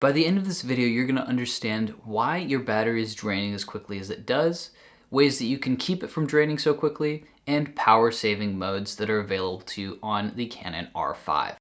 By the end of this video, you're going to understand why your battery is draining as quickly as it does, ways that you can keep it from draining so quickly, and power saving modes that are available to you on the Canon R5.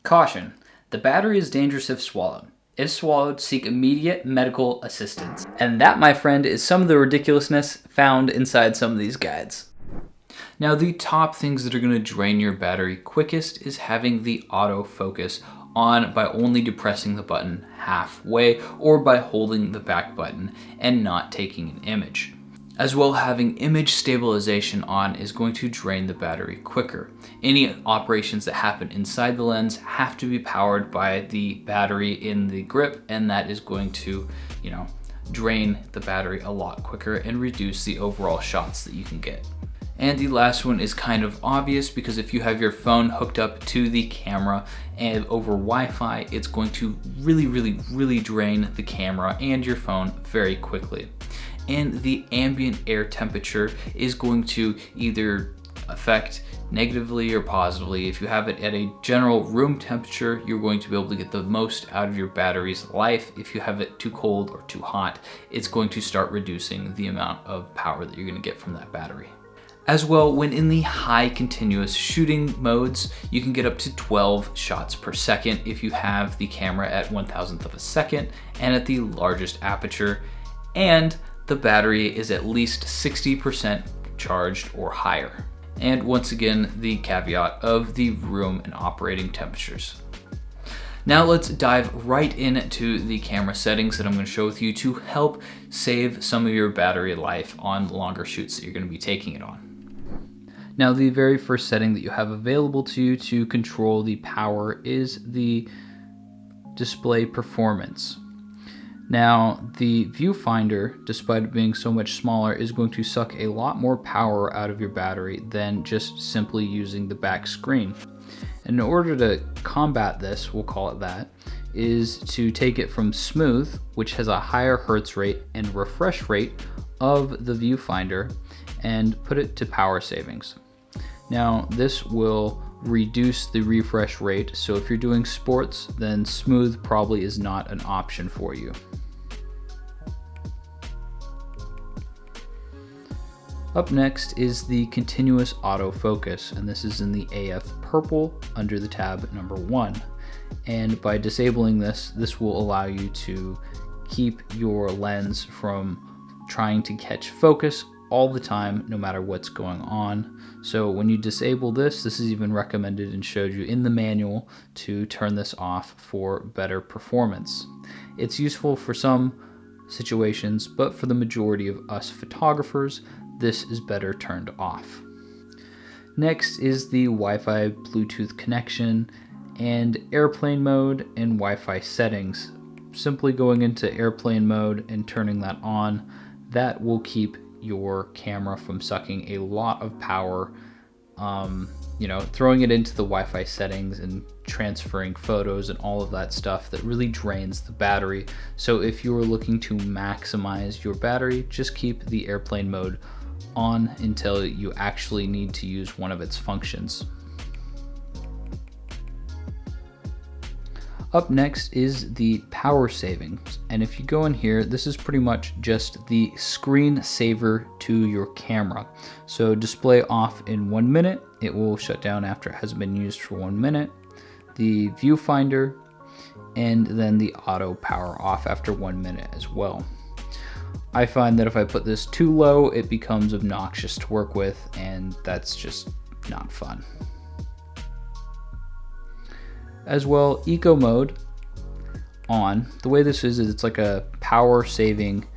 Caution: the battery is dangerous if swallowed. If swallowed, seek immediate medical assistance. And that, my friend, is some of the ridiculousness found inside some of these guides. Now, the top things that are going to drain your battery quickest is having the autofocus on by only depressing the button halfway or by holding the back button and not taking an image. As well, having image stabilization on is going to drain the battery quicker. Any operations that happen inside the lens have to be powered by the battery in the grip, and that is going to, drain the battery a lot quicker and reduce the overall shots that you can get. And the last one is kind of obvious, because if you have your phone hooked up to the camera and over Wi-Fi, it's going to really drain the camera and your phone very quickly. And the ambient air temperature is going to either affect negatively or positively. If you have it at a general room temperature, you're going to be able to get the most out of your battery's life. If you have it too cold or too hot, it's going to start reducing the amount of power that you're going to get from that battery. As well, when in the high continuous shooting modes, you can get up to 12 shots per second if you have the camera at 1,000th of a second and at the largest aperture, and the battery is at least 60% charged or higher. And once again, the caveat of the room and operating temperatures. Now let's dive right into the camera settings that I'm going to show with you to help save some of your battery life on longer shoots that you're going to be taking it on. Now, the very first setting that you have available to you to control the power is the display performance. Now, the Viewfinder, despite it being so much smaller, is going to suck a lot more power out of your battery than just simply using the back screen. And in order to combat this, we'll call it that, is to take it from smooth, which has a higher hertz rate and refresh rate of the Viewfinder, and put it to power savings. Now, this will reduce the refresh rate, so if you're doing sports, then smooth probably is not an option for you. Up next is the continuous autofocus, and this is in the AF purple under the tab number 1. And by disabling this, this will allow you to keep your lens from trying to catch focus all the time, no matter what's going on. So when you disable this, this is even recommended and showed you in the manual to turn this off for better performance. It's useful for some situations, but for the majority of us photographers, this is better turned off. Next is the Wi-Fi Bluetooth connection and airplane mode and Wi-Fi settings. Simply going into airplane mode and turning that on, that will keep your camera from sucking a lot of power, throwing it into the Wi-Fi settings and transferring photos and all of that stuff that really drains the battery. So if you're looking to maximize your battery, just keep the airplane mode on until you actually need to use one of its functions. Up next is the power savings, and if you go in here, this is pretty much just the screen saver to your camera. So display off in 1 minute, it will shut down after it has been used for 1 minute. The Viewfinder, and then the auto power off after 1 minute as well. I find that if I put this too low, it becomes obnoxious to work with, and that's just not fun. As well, eco mode on. The way this is it's like a power saving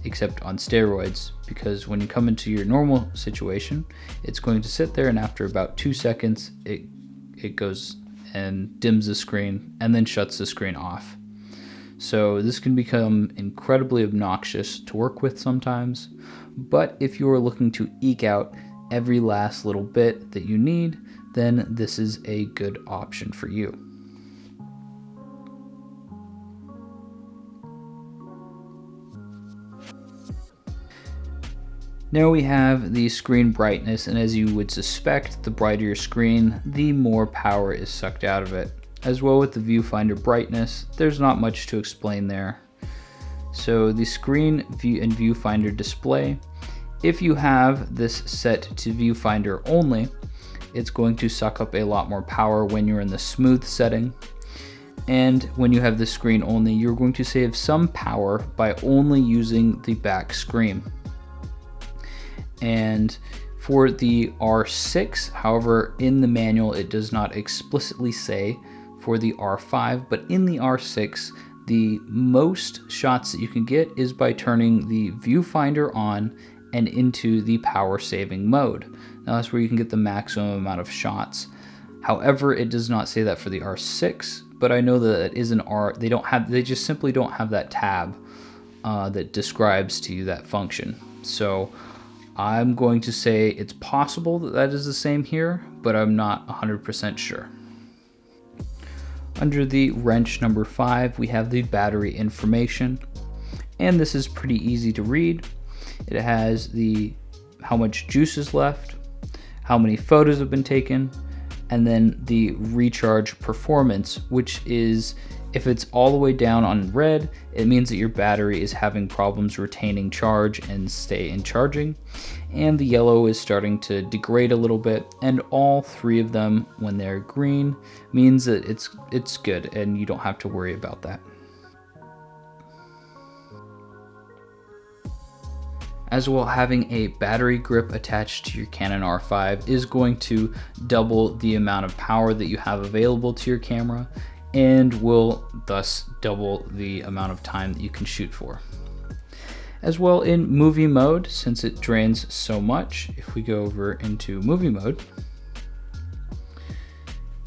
except on steroids, because when you come into your normal situation, it's going to sit there, and after about 2 seconds it goes and dims the screen and then shuts the screen off. So this can become incredibly obnoxious to work with sometimes, but if you are looking to eke out every last little bit that you need, then this is a good option for you. Now we have the screen brightness, and as you would suspect, the brighter your screen, the more power is sucked out of it. As well with the viewfinder brightness, there's not much to explain there. So the screen view and viewfinder display, if you have this set to viewfinder only, it's going to suck up a lot more power when you're in the smooth setting. And when you have the screen only, you're going to save some power by only using the back screen. And for the R6, however, in the manual it does not explicitly say for the R5, but in the R6, the most shots that you can get is by turning the viewfinder on and into the power saving mode. Now that's where you can get the maximum amount of shots. However, it does not say that for the R6, but I know that it is an R. They just simply don't have that tab that describes to you that function. So I'm going to say it's possible that that is the same here, but I'm not 100% sure. Under the wrench number 5, we have the battery information, and this is pretty easy to read. It has how much juice is left, how many photos have been taken, and then the recharge performance, which is, if it's all the way down on red, it means that your battery is having problems retaining charge and stay in charging. And the yellow is starting to degrade a little bit, and all three of them, when they're green, means that it's good and you don't have to worry about that. As well, having a battery grip attached to your Canon R5 is going to double the amount of power that you have available to your camera, and will thus double the amount of time that you can shoot for. As well, in movie mode, since it drains so much, if we go over into movie mode,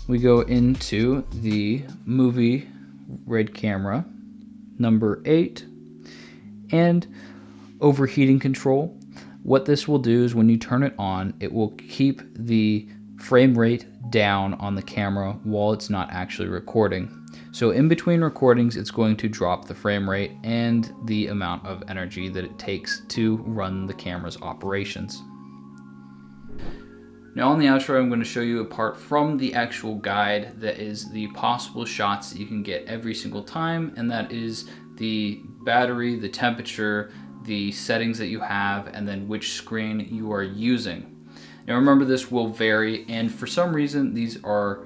we go into the movie red camera number 8, and overheating control. What this will do is when you turn it on, it will keep the frame rate down on the camera while it's not actually recording. So in between recordings, it's going to drop the frame rate and the amount of energy that it takes to run the camera's operations. Now on the outro, I'm going to show you, apart from the actual guide, that is the possible shots that you can get every single time, and that is the battery, the temperature, the settings that you have, and then which screen you are using. Now remember, this will vary, and for some reason these are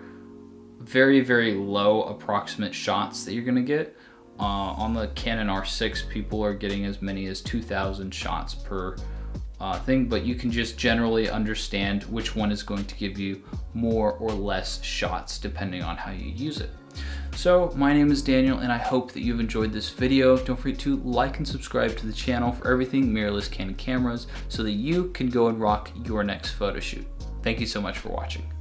very, very low approximate shots that you're going to get. On the Canon R6, people are getting as many as 2,000 shots per thing, but you can just generally understand which one is going to give you more or less shots depending on how you use it. So my name is Daniel, and I hope that you've enjoyed this video. Don't forget to like and subscribe to the channel for everything mirrorless Canon cameras so that you can go and rock your next photo shoot. Thank you so much for watching.